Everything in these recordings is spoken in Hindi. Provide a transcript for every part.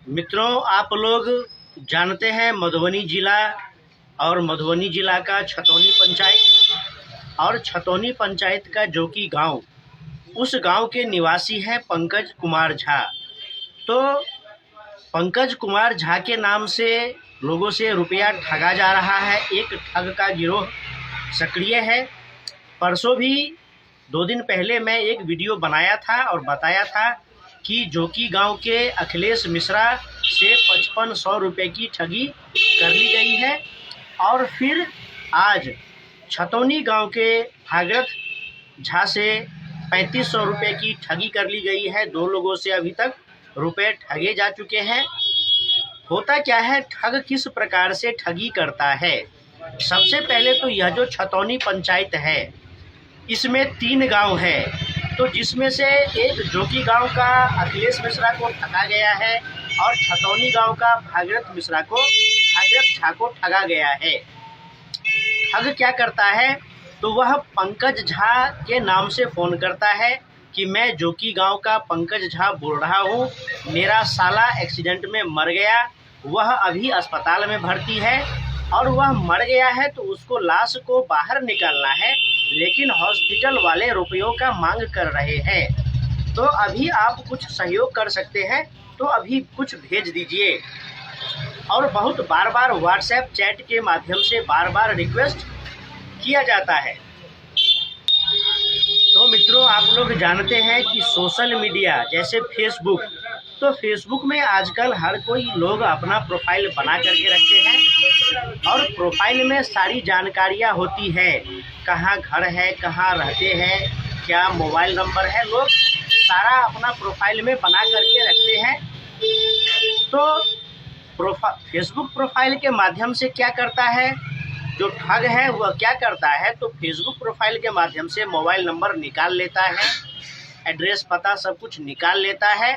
मित्रों, आप लोग जानते हैं मधुबनी जिला और मधुबनी जिला का छतौनी पंचायत और छतौनी पंचायत का जोकी गांव, उस गांव के निवासी हैं पंकज कुमार झा। तो पंकज कुमार झा के नाम से लोगों से रुपया ठगा जा रहा है। एक ठग का गिरोह सक्रिय है। परसों भी 2 दिन पहले मैं एक वीडियो बनाया था और बताया था कि जोकी गांव के अखिलेश मिश्रा से 5500 रुपये की ठगी कर ली गई है। और फिर आज छतौनी गांव के भागीरथ झा से 3500 रुपये की ठगी कर ली गई है। 2 लोगों से अभी तक रुपए ठगे जा चुके हैं। होता क्या है, ठग किस प्रकार से ठगी करता है। सबसे पहले तो यह जो छतौनी पंचायत है, इसमें 3 गांव है। तो जिसमें से एक जोकी गांव का अखिलेश मिश्रा को ठगा गया है और छतौनी गांव का भागीरथ झा को ठगा गया है। ठग क्या करता है, तो वह पंकज झा के नाम से फ़ोन करता है कि मैं जोकी गांव का पंकज झा बोल रहा हूँ, मेरा साला एक्सीडेंट में मर गया, वह अभी अस्पताल में भर्ती है और वह मर गया है तो उसको लाश को बाहर निकालना है, लेकिन हॉस्पिटल वाले रुपयों का मांग कर रहे हैं। तो अभी आप कुछ सहयोग कर सकते हैं तो अभी कुछ भेज दीजिए। और बहुत बार व्हाट्सएप चैट के माध्यम से बार रिक्वेस्ट किया जाता है। तो मित्रों, आप लोग जानते हैं कि सोशल मीडिया जैसे फेसबुक, तो फेसबुक में आजकल हर कोई लोग अपना प्रोफाइल बना करके रखते हैं और प्रोफाइल में सारी जानकारियां होती है। कहाँ घर है, कहाँ रहते हैं, क्या मोबाइल नंबर है, लोग सारा अपना प्रोफाइल में बना करके रखते हैं। तो फेसबुक प्रोफाइल के माध्यम से क्या करता है जो ठग है, वह क्या करता है, तो फेसबुक प्रोफाइल के माध्यम से मोबाइल नंबर निकाल लेता है, एड्रेस पता सब कुछ निकाल लेता है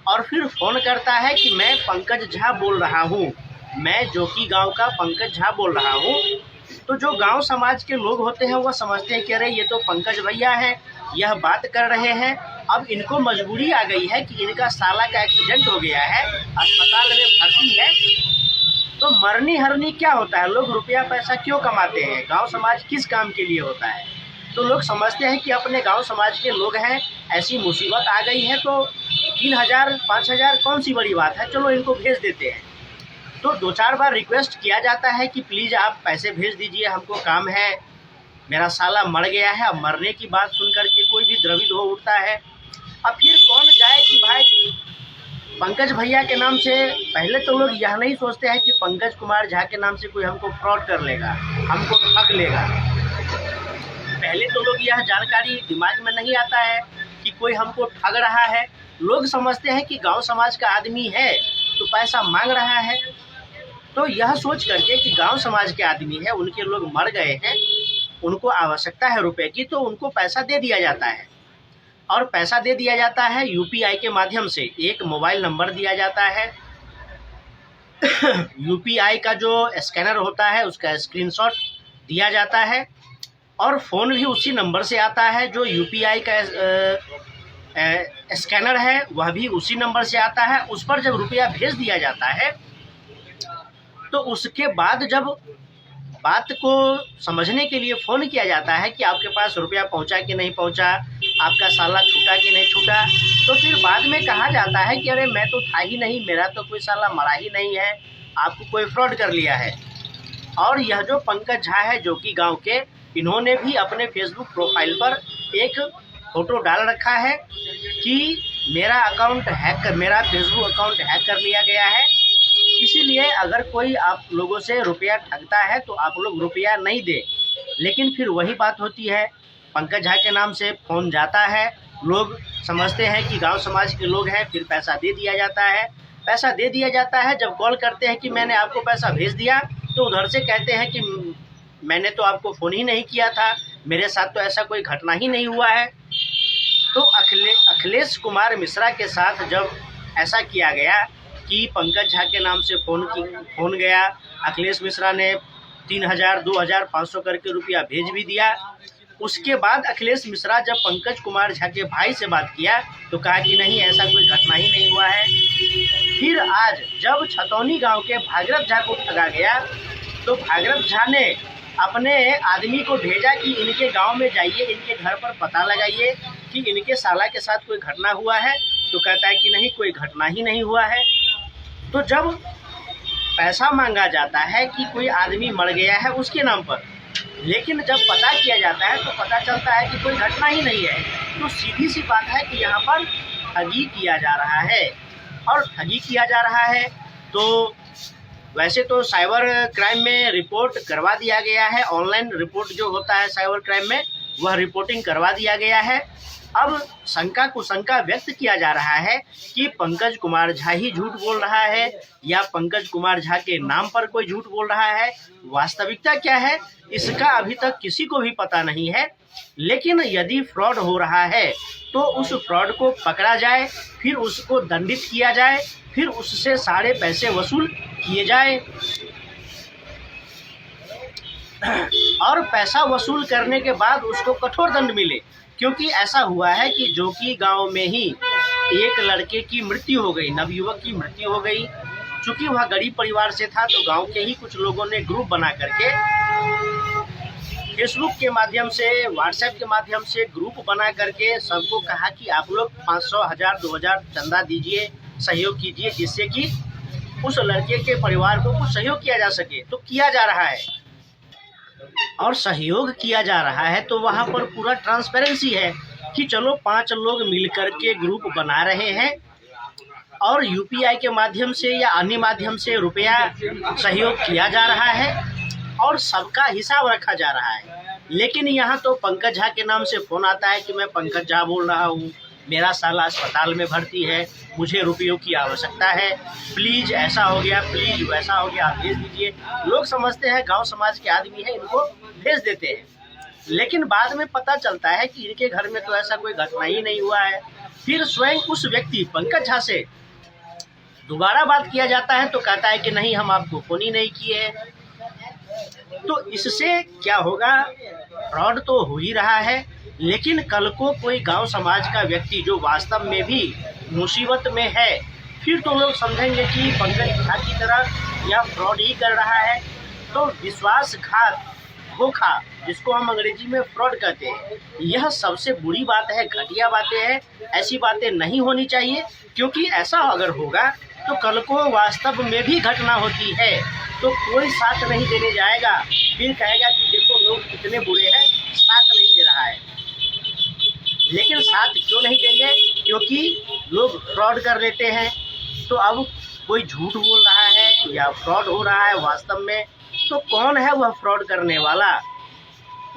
और फिर फ़ोन करता है कि मैं पंकज झा बोल रहा हूँ, मैं जोकी गांव का पंकज झा बोल रहा हूँ। तो जो गांव समाज के लोग होते हैं वह समझते हैं कि अरे ये तो पंकज भैया हैं, यह बात कर रहे हैं। अब इनको मजबूरी आ गई है कि इनका साला का एक्सीडेंट हो गया है, अस्पताल में भर्ती है। तो मरनी हरनी क्या होता है, लोग रुपया पैसा क्यों कमाते हैं, गांव समाज किस काम के लिए होता है। तो लोग समझते हैं कि अपने गांव समाज के लोग हैं, ऐसी मुसीबत आ गई है तो 3000 5000 कौन सी बड़ी बात है, चलो इनको भेज देते हैं। तो 2-4 बार रिक्वेस्ट किया जाता है कि प्लीज़ आप पैसे भेज दीजिए, हमको काम है, मेरा साला मर गया है। अब मरने की बात सुन करके कोई भी द्रवित हो उठता है। अब फिर कौन जाए कि भाई पंकज भैया के नाम से, पहले तो लोग यह नहीं सोचते हैं कि पंकज कुमार झा के नाम से कोई हमको फ्रॉड कर लेगा, हमको ठग लेगा। पहले तो लोग यह जानकारी दिमाग में नहीं आता है कि कोई हमको ठग रहा है। लोग समझते हैं कि गांव समाज का आदमी है तो पैसा मांग रहा है। तो यह सोच करके कि गांव समाज के आदमी है, उनके लोग मर गए हैं, उनको आवश्यकता है रुपए की, तो उनको पैसा दे दिया जाता है। और पैसा दे दिया जाता है यूपीआई के माध्यम से। एक मोबाइल नंबर दिया जाता है, यूपीआई का जो स्कैनर होता है उसका स्क्रीनशॉट दिया जाता है और फ़ोन भी उसी नंबर से आता है। जो यूपीआई का स्कैनर है वह भी उसी नंबर से आता है। उस पर जब रुपया भेज दिया जाता है तो उसके बाद जब बात को समझने के लिए फ़ोन किया जाता है कि आपके पास रुपया पहुंचा कि नहीं पहुंचा, आपका साला छूटा कि नहीं छूटा, तो फिर बाद में कहा जाता है कि अरे मैं तो था ही नहीं, मेरा तो कोई साला मरा ही नहीं है, आपको कोई फ्रॉड कर लिया है। और यह जो पंकज झा है जोकी गांव के, इन्होंने भी अपने फेसबुक प्रोफाइल पर एक फ़ोटो डाल रखा है कि मेरा फेसबुक अकाउंट हैक कर लिया गया है। इसीलिए अगर कोई आप लोगों से रुपया ठगता है तो आप लोग रुपया नहीं दे। लेकिन फिर वही बात होती है, पंकज झा के नाम से फ़ोन जाता है, लोग समझते हैं कि गांव समाज के लोग हैं, फिर पैसा दे दिया जाता है। पैसा दे दिया जाता है, जब कॉल करते हैं कि मैंने आपको पैसा भेज दिया, तो उधर से कहते हैं कि मैंने तो आपको फ़ोन ही नहीं किया था, मेरे साथ तो ऐसा कोई घटना ही नहीं हुआ है। तो अखिलेश कुमार मिश्रा के साथ जब ऐसा किया गया कि पंकज झा के नाम से फ़ोन गया, अखिलेश मिश्रा ने 3000 2000 500 करके रुपया भेज भी दिया। उसके बाद अखिलेश मिश्रा जब पंकज कुमार झा के भाई से बात किया तो कहा कि नहीं, ऐसा कोई घटना ही नहीं हुआ है, फिर आज जब छतौनी गांव के भागीरथ झा को ठगा गया तो भागीरथ झा ने अपने आदमी को भेजा कि इनके गांव में जाइए, इनके घर पर पता लगाइए कि इनके साला के साथ कोई घटना हुआ है। तो कहता है कि नहीं, कोई घटना ही नहीं हुआ है। तो जब पैसा मांगा जाता है कि कोई आदमी मर गया है उसके नाम पर, लेकिन जब पता किया जाता है तो पता चलता है कि कोई घटना ही नहीं है। तो सीधी सी बात है कि यहाँ पर ठगी किया जा रहा है। और ठगी किया जा रहा है तो वैसे तो साइबर क्राइम में रिपोर्ट करवा दिया गया है। ऑनलाइन रिपोर्ट जो होता है साइबर क्राइम में, वह रिपोर्टिंग करवा दिया गया है। अब शंका कुशंका व्यक्त किया जा रहा है कि पंकज कुमार झा ही झूठ बोल रहा है या पंकज कुमार झा के नाम पर कोई झूठ बोल रहा है। वास्तविकता क्या है इसका अभी तक किसी को भी पता नहीं है। लेकिन यदि फ्रॉड हो रहा है तो उस फ्रॉड को पकड़ा जाए, फिर उसको दंडित किया जाए, फिर उससे सारे पैसे वसूल किए जाए और पैसा वसूल करने के बाद उसको कठोर दंड मिले। क्योंकि ऐसा हुआ है कि जोकी गांव में ही एक लड़के की मृत्यु हो गई, नवयुवक की मृत्यु हो गई। चूंकि वह गरीब परिवार से था तो गांव के ही कुछ लोगों ने ग्रुप बना करके फेसबुक के माध्यम से, व्हाट्सएप के माध्यम से ग्रुप बना करके सबको कहा कि आप लोग 500, 1000, 2000 चंदा दीजिए, सहयोग कीजिए, जिससे कि उस लड़के के परिवार को कुछ सहयोग किया जा सके। तो किया जा रहा है और सहयोग किया जा रहा है तो वहाँ पर पूरा ट्रांसपेरेंसी है कि चलो 5 लोग मिलकर के ग्रुप बना रहे हैं और यूपीआई के माध्यम से या अन्य माध्यम से रुपया सहयोग किया जा रहा है और सबका हिसाब रखा जा रहा है। लेकिन यहाँ तो पंकज झा के नाम से फ़ोन आता है कि मैं पंकज झा बोल रहा हूँ, मेरा साला अस्पताल में भर्ती है, मुझे रुपयों की आवश्यकता है, प्लीज़ ऐसा हो गया, प्लीज़ वैसा हो गया, आप भेज दीजिए। लोग समझते हैं गांव समाज के आदमी हैं, इनको भेज देते हैं। लेकिन बाद में पता चलता है कि इनके घर में तो ऐसा कोई घटना ही नहीं हुआ है। फिर स्वयं उस व्यक्ति पंकज झा से दोबारा बात किया जाता है तो कहता है कि नहीं, हम आपको फ़ोन ही नहीं किए हैं। तो इससे क्या होगा, फ्रॉड तो हो ही रहा है। लेकिन कल को कोई गांव समाज का व्यक्ति जो वास्तव में भी मुसीबत में है, फिर तो लोग समझेंगे कि पंकज झा की तरह यह फ्रॉड ही कर रहा है। तो विश्वासघात, धोखा, जिसको हम अंग्रेजी में फ्रॉड कहते हैं, यह सबसे बुरी बात है, घटिया बातें हैं। ऐसी बातें नहीं होनी चाहिए, क्योंकि ऐसा अगर होगा तो कल को वास्तव में भी घटना होती है तो कोई साथ नहीं देने जाएगा, फिर कहेगा कि देखो लोग कितने बुरे हैं, साथ नहीं दे रहा है। लेकिन साथ क्यों नहीं देंगे? क्योंकि लोग फ्रॉड कर लेते हैं। तो अब कोई झूठ बोल रहा है या फ्रॉड हो रहा है वास्तव में, तो कौन है वह फ्रॉड करने वाला,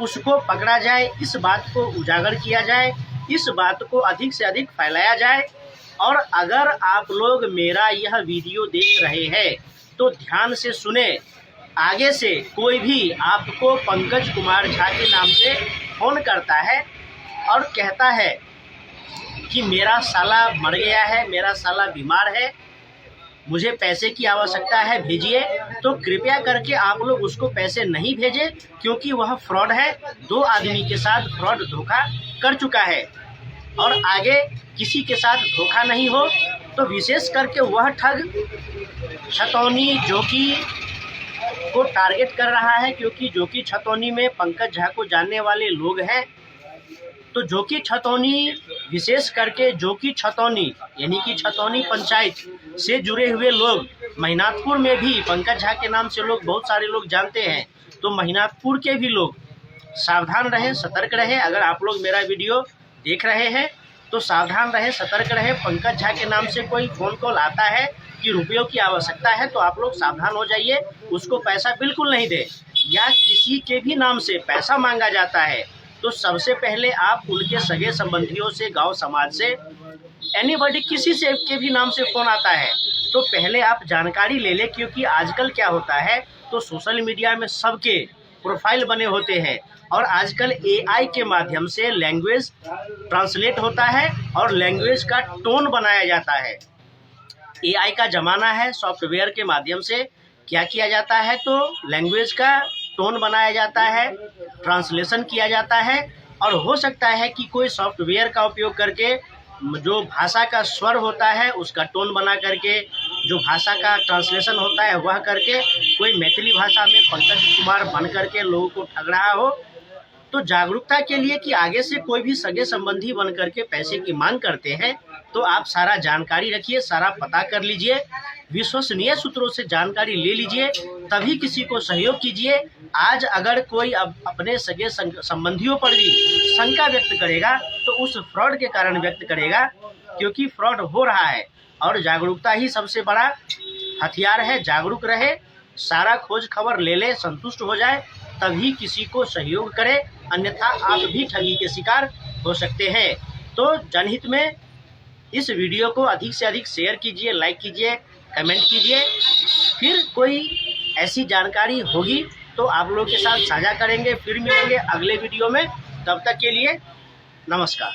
उसको पकड़ा जाए, इस बात को उजागर किया जाए, इस बात को अधिक से अधिक फैलाया जाए। और अगर आप लोग मेरा यह वीडियो देख रहे हैं तो ध्यान से सुने, आगे से कोई भी आपको पंकज कुमार झा के नाम से फ़ोन करता है और कहता है कि मेरा साला मर गया है, मेरा साला बीमार है, मुझे पैसे की आवश्यकता है, भेजिए, तो कृपया करके आप लोग उसको पैसे नहीं भेजें, क्योंकि वह फ्रॉड है। 2 आदमी के साथ फ्रॉड, धोखा कर चुका है और आगे किसी के साथ धोखा नहीं हो। तो विशेष करके वह ठग छतौनी जोकी को टारगेट कर रहा है, क्योंकि जोकी छतौनी में पंकज झा को जानने वाले लोग हैं। तो जोकी छतौनी, विशेष करके जोकी छतौनी यानी कि छतौनी पंचायत से जुड़े हुए लोग, महिनाथपुर में भी पंकज झा के नाम से लोग, बहुत सारे लोग जानते हैं। तो महिनाथपुर के भी लोग सावधान रहें, सतर्क रहें। अगर आप लोग मेरा वीडियो देख रहे हैं तो सावधान रहें, सतर्क रहें। पंकज झा के नाम से कोई फ़ोन कॉल आता है कि रुपयों की आवश्यकता है तो आप लोग सावधान हो जाइए, उसको पैसा बिल्कुल नहीं दें। या किसी के भी नाम से पैसा मांगा जाता है तो सबसे पहले आप उनके सगे संबंधियों से, गांव समाज से, एनीबॉडी, किसी से के भी नाम से फ़ोन आता है तो पहले आप जानकारी ले लें। क्योंकि आजकल क्या होता है, तो सोशल मीडिया में सबके प्रोफाइल बने होते हैं और आजकल AI के माध्यम से लैंग्वेज ट्रांसलेट होता है और लैंग्वेज का टोन बनाया जाता है। AI का ज़माना है, सॉफ्टवेयर के माध्यम से क्या किया जाता है, तो लैंग्वेज का टोन बनाया जाता है, ट्रांसलेशन किया जाता है। और हो सकता है कि कोई सॉफ्टवेयर का उपयोग करके जो भाषा का स्वर होता है उसका टोन बना करके, जो भाषा का ट्रांसलेशन होता है वह करके, कोई मैथिली भाषा में पंकज कुमार बन करके लोगों को ठग रहा हो, तो जागरूकता के लिए कि आगे से कोई भी सगे संबंधी बन करके पैसे की मांग करते हैं तो आप सारा जानकारी रखिए, सारा पता कर लीजिए, विश्वसनीय सूत्रों से जानकारी ले लीजिए, तभी किसी को सहयोग कीजिए। आज अगर कोई अपने सगे संबंधियों पर भी शंका व्यक्त करेगा तो उस फ्रॉड के कारण व्यक्त करेगा, क्योंकि फ्रॉड हो रहा है और जागरूकता ही सबसे बड़ा हथियार है। जागरूक रहे, सारा खोज खबर ले ले, संतुष्ट हो जाए, तभी किसी को सहयोग करे, अन्यथा आप भी ठगी के शिकार हो सकते हैं। तो जनहित में इस वीडियो को अधिक से अधिक शेयर कीजिए, लाइक कीजिए, कमेंट कीजिए। फिर कोई ऐसी जानकारी होगी तो आप लोगों के साथ साझा करेंगे। फिर मिलेंगे अगले वीडियो में, तब तक के लिए नमस्कार।